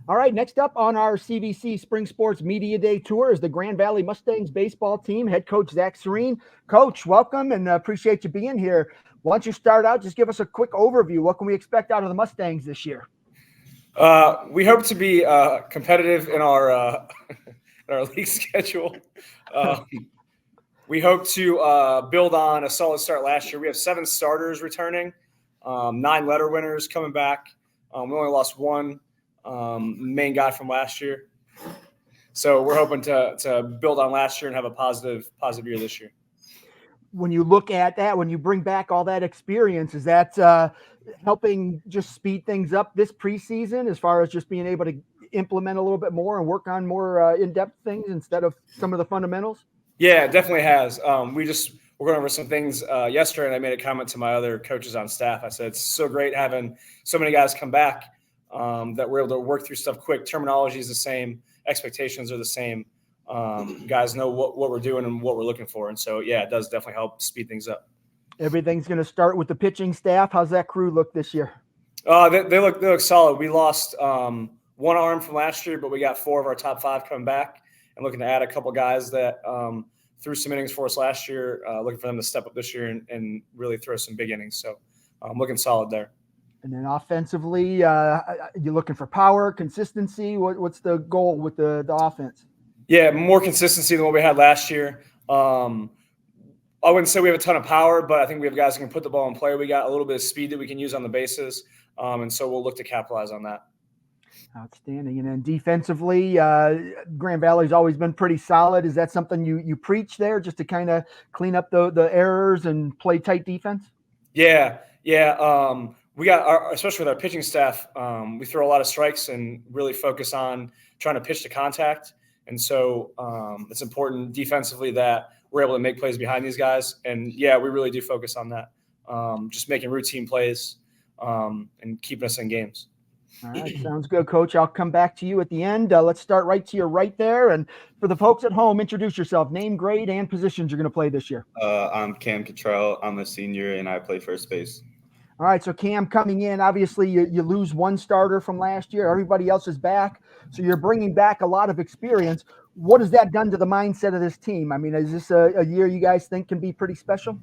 All right, next up on our CVC Spring Sports Media Day tour is the Grand Valley Mustangs baseball team, head coach Zach Serene. Coach, welcome and appreciate you being here. Why don't you start out? Just give us a quick overview. What can we expect out of the Mustangs this year? We hope to be competitive in our in our league schedule. Um, we hope to build on a solid start last year. We have 7 starters returning, 9 letter winners coming back. We only lost one main guy from last year, so we're hoping to build on last year and have a positive year this year. When you look at that, when you bring back all that experience, is that helping just speed things up this preseason as far as just being able to implement a little bit more and work on more in-depth things instead of some of the fundamentals? Yeah, it definitely has. We're going over some things yesterday, and I made a comment to my other coaches on staff. I said it's so great having so many guys come back that we're able to work through stuff quick. Terminology is the same, expectations are the same. Guys know what we're doing and what we're looking for, and so yeah, it does definitely help speed things up. Everything's going to start with the pitching staff. How's that crew look this year? They look solid. We lost one arm from last year, but we got 4 of our top 5 coming back, and looking to add a couple guys that threw some innings for us last year. Looking for them to step up this year and really throw some big innings. So I'm looking solid there. And then offensively, you're looking for power, consistency. What's the goal with the offense? Yeah, more consistency than what we had last year. I wouldn't say we have a ton of power, but I think we have guys who can put the ball in play. We got a little bit of speed that we can use on the bases, and so we'll look to capitalize on that. Outstanding. And then defensively, Grand Valley's always been pretty solid. Is that something you preach there, just to kind of clean up the errors and play tight defense? Yeah. We got especially with our pitching staff, we throw a lot of strikes and really focus on trying to pitch to contact. And so it's important defensively that we're able to make plays behind these guys. And yeah, we really do focus on that, just making routine plays and keeping us in games. All right, sounds good, Coach. I'll come back to you at the end. Let's start right to your right there. And for the folks at home, introduce yourself, name, grade, and positions you're going to play this year. I'm Cam Cottrell. I'm a senior, and I play first base. All right, so Cam coming in, obviously you lose one starter from last year. Everybody else is back. So you're bringing back a lot of experience. What has that done to the mindset of this team? I mean, is this a year you guys think can be pretty special?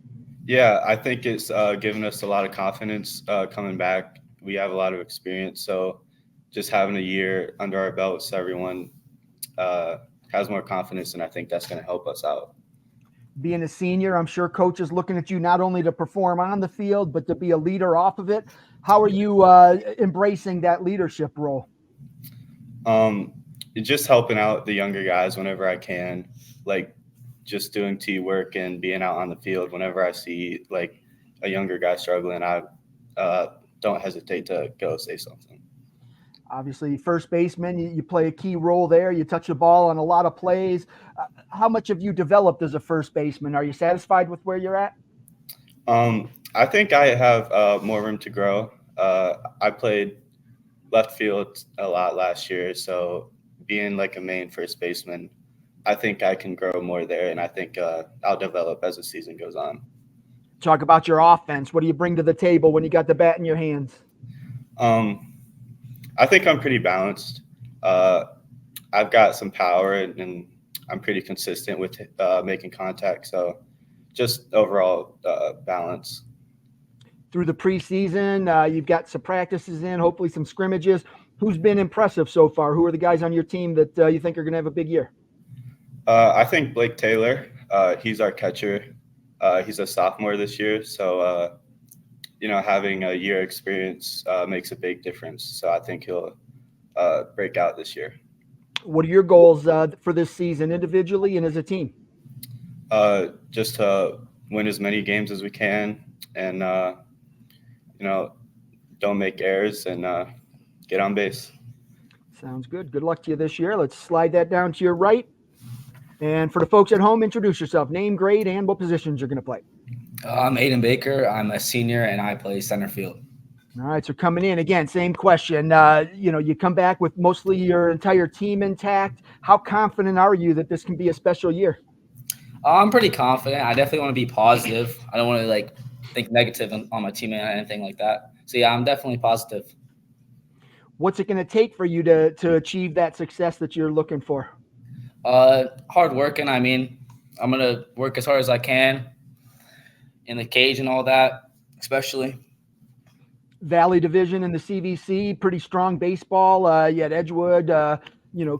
Yeah, I think it's given us a lot of confidence coming back. We have a lot of experience, so just having a year under our belt so everyone has more confidence, and I think that's going to help us out. Being a senior, I'm sure Coach is looking at you not only to perform on the field, but to be a leader off of it. How are you embracing that leadership role? Just helping out the younger guys whenever I can, like just doing teamwork and being out on the field whenever I see like a younger guy struggling. I don't hesitate to go say something. Obviously, first baseman, you play a key role there. You touch the ball on a lot of plays. How much have you developed as a first baseman? Are you satisfied with where you're at? I think I have more room to grow. I played left field a lot last year, so being like a main first baseman, I think I can grow more there, and I think I'll develop as the season goes on. Talk about your offense. What do you bring to the table when you got the bat in your hands? I think I'm pretty balanced. I've got some power, and I'm pretty consistent with making contact. So just overall balance. Through the preseason, you've got some practices in, hopefully some scrimmages. Who's been impressive so far? Who are the guys on your team that you think are going to have a big year? I think Blake Taylor. He's our catcher. He's a sophomore this year. So, having a year experience makes a big difference. So I think he'll break out this year. What are your goals for this season individually and as a team? Just to win as many games as we can and, don't make errors and get on base. Sounds good. Good luck to you this year. Let's slide that down to your right. And for the folks at home, introduce yourself, name, grade, and what positions you're going to play. I'm Aiden Baker. I'm a senior, and I play center field. All right, so coming in, again, same question. You come back with mostly your entire team intact. How confident are you that this can be a special year? I'm pretty confident. I definitely want to be positive. I don't want to, think negative on my teammate or anything like that. So, yeah, I'm definitely positive. What's it going to take for you to achieve that success that you're looking for? Hard working. I mean, I'm gonna work as hard as I can in the cage and all that, especially. Valley Division in the CVC, pretty strong baseball. You had Edgewood,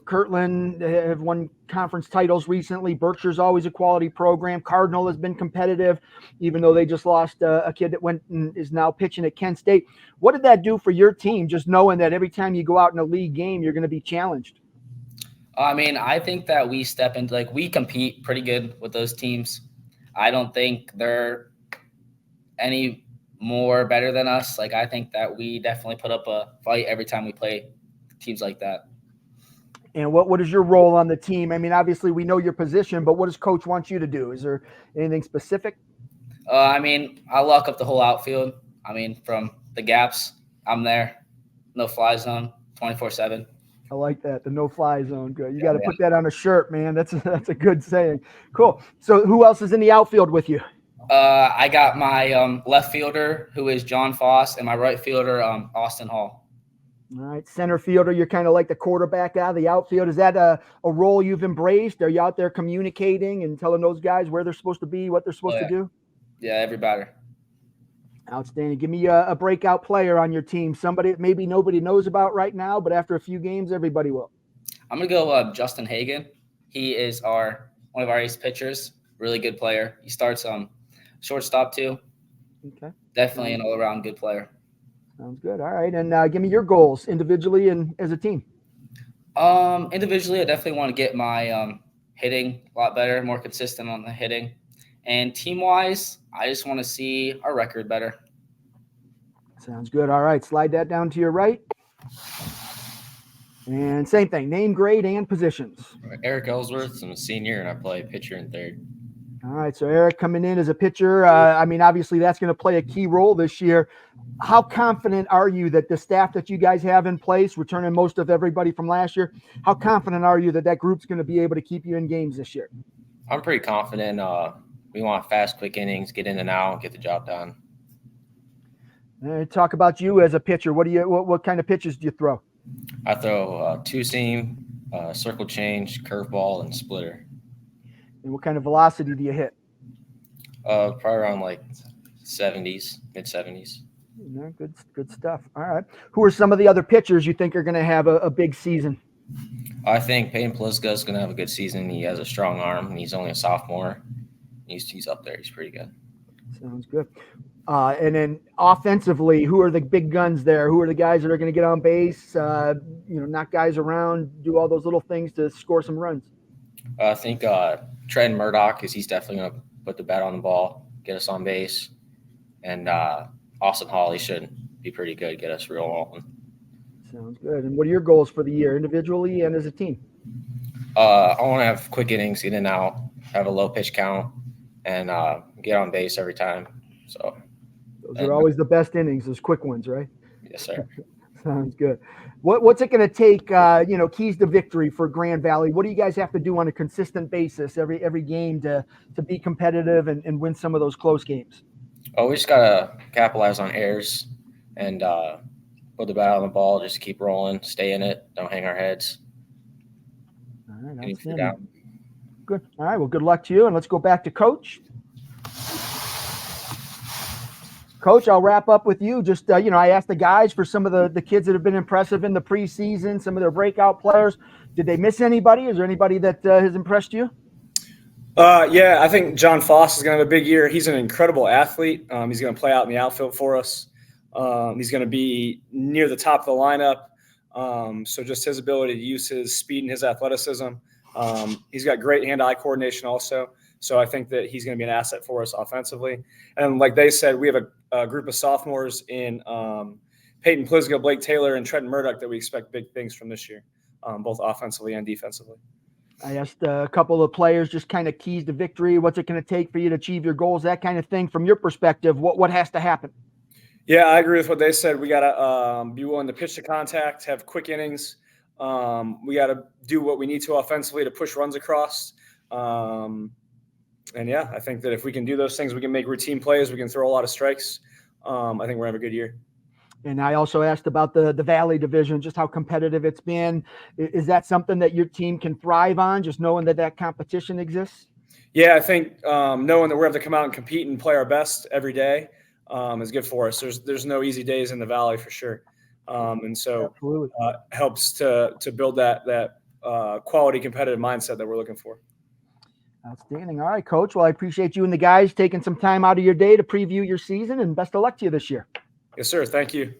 Kirtland have won conference titles recently. Berkshire's always a quality program. Cardinal has been competitive, even though they just lost a kid that went and is now pitching at Kent State. What did that do for your team, just knowing that every time you go out in a league game, you're going to be challenged? I mean, I think that we step into we compete pretty good with those teams. I don't think they're any more better than us. I think that we definitely put up a fight every time we play teams like that. And what is your role on the team? I mean, obviously we know your position, but what does coach want you to do? Is there anything specific? I mean, I lock up the whole outfield. I mean, from the gaps, I'm there. No fly zone, 24/7. I like that. The no-fly zone. Good. You got to put that on a shirt, man. That's a good saying. Cool. So who else is in the outfield with you? I got my left fielder, who is John Foss, and my right fielder, Austin Hall. All right. Center fielder, you're kind of like the quarterback out of the outfield. Is that a role you've embraced? Are you out there communicating and telling those guys where they're supposed to be, what they're supposed to do? Yeah, every batter. Outstanding. Give me a breakout player on your team, somebody that maybe nobody knows about right now, but after a few games, everybody will. I'm going to go Justin Hagan. He is one of our ace pitchers, really good player. He starts shortstop too. Okay. Definitely an all-around good player. Sounds good. All right. And give me your goals individually and as a team. Individually, I definitely want to get my hitting a lot better, more consistent on the hitting. And team-wise, I just want to see our record better. Sounds good. All right. Slide that down to your right. And same thing, name, grade, and positions. Eric Ellsworth. I'm a senior, and I play pitcher and third. All right. So Eric coming in as a pitcher. I mean, obviously that's going to play a key role this year. How confident are you that the staff that you guys have in place, returning most of everybody from last year, how confident are you that group's going to be able to keep you in games this year? I'm pretty confident. We want fast, quick innings, get in and out, get the job done. Talk about you as a pitcher. What kind of pitches do you throw? I throw two-seam, circle change, curveball, and splitter. And what kind of velocity do you hit? Probably around 70s, mid-70s. Good stuff. All right. Who are some of the other pitchers you think are going to have a big season? I think Peyton Pliska is going to have a good season. He has a strong arm, and he's only a sophomore. He's up there. He's pretty good. Sounds good. And then offensively, who are the big guns there? Who are the guys that are going to get on base, knock guys around, do all those little things to score some runs? I think Trenton Murdoch, he's definitely going to put the bat on the ball, get us on base. And Austin Hall, he should be pretty good, get us real rolling. Sounds good. And what are your goals for the year, individually and as a team? I want to have quick innings, get in and out, have a low pitch count, and get on base every time. So those are always the best innings, those quick ones, right? Yes, sir. Sounds good. What's it going to take, keys to victory for Grand Valley? What do you guys have to do on a consistent basis every game to be competitive and win some of those close games? Oh, we just got to capitalize on errors and put the bat on the ball, just keep rolling, stay in it, don't hang our heads. All right, outstanding. Good. All right, well, good luck to you, and let's go back to Coach. Coach, I'll wrap up with you. Just, I asked the guys for some of the kids that have been impressive in the preseason, some of their breakout players. Did they miss anybody? Is there anybody that has impressed you? Yeah, I think John Foss is going to have a big year. He's an incredible athlete. He's going to play out in the outfield for us. He's going to be near the top of the lineup. So just his ability to use his speed and his athleticism. He's got great hand-eye coordination also. So I think that he's going to be an asset for us offensively. And like they said, we have a group of sophomores in Peyton Pliska, Blake Taylor, and Trenton Murdoch that we expect big things from this year, both offensively and defensively. I asked a couple of players just kind of keys to victory. What's it going to take for you to achieve your goals, that kind of thing. From your perspective, what has to happen? Yeah, I agree with what they said. We got to be willing to pitch to contact, have quick innings. We got to do what we need to offensively to push runs across. And yeah, I think that if we can do those things, we can make routine plays. We can throw a lot of strikes. I think we're going to have a good year. And I also asked about the Valley Division, just how competitive it's been. Is that something that your team can thrive on, just knowing that competition exists? Yeah, I think knowing that we have to come out and compete and play our best every day is good for us. There's no easy days in the Valley for sure, and so helps to build that quality competitive mindset that we're looking for. Outstanding. All right, Coach. Well, I appreciate you and the guys taking some time out of your day to preview your season, and best of luck to you this year. Yes, sir. Thank you.